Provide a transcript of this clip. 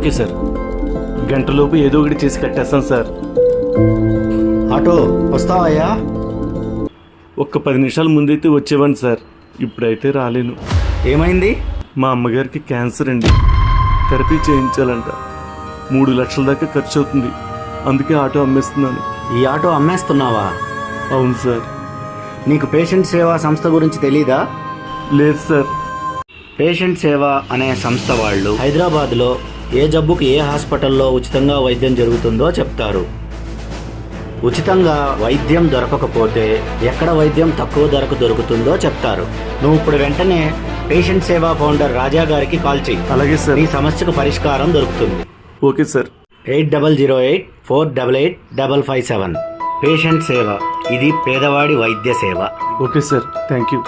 Okay sir, గంటలోపు ఏదో ఒకటి చేసి కట్టేస్తాను సార్. ఆటో వస్తావయ్యా? ఒక్క 10 నిమిషాల ముందైతే వచ్చేవాడిని సార్, ఇప్పుడైతే రాలేను. ఏమైంది? మా అమ్మగారికి క్యాన్సర్ అండి, థెరపీ చేయించాలంట. 3 లక్షల దాకా ఖర్చు అవుతుంది, అందుకే ఆటో అమ్మేస్తున్నాను. ఈ ఆటో అమ్మేస్తున్నావా? అవును సార్. నీకు పేషెంట్ సేవా సంస్థ గురించి తెలీదా? లేదు సార్. పేషెంట్ సేవ అనే సంస్థ వాళ్ళు హైదరాబాద్లో ఏ జబ్బుకి ఏ హాస్పిటల్లో ఉచితంగా వైద్యం జరుగుతుందో చెప్తారు. ఉచితంగా వైద్యం దొరకకపోతే ఎక్కడ వైద్యం తక్కువ ధరకు దొరుకుతుందో చెప్తారు. నువ్వు ఇప్పుడు వెంటనే పేషెంట్ సేవా ఫౌండర్ రాజా గారికి కాల్ చెయ్యి. అలాగే సార్. నీ సమస్యకు పరిష్కారం దొరుకుతుంది. Okay sir. 8008485557. పేషెంట్ సేవ, ఇది పేదవాడి వైద్య సేవ. Okay sir, thank you.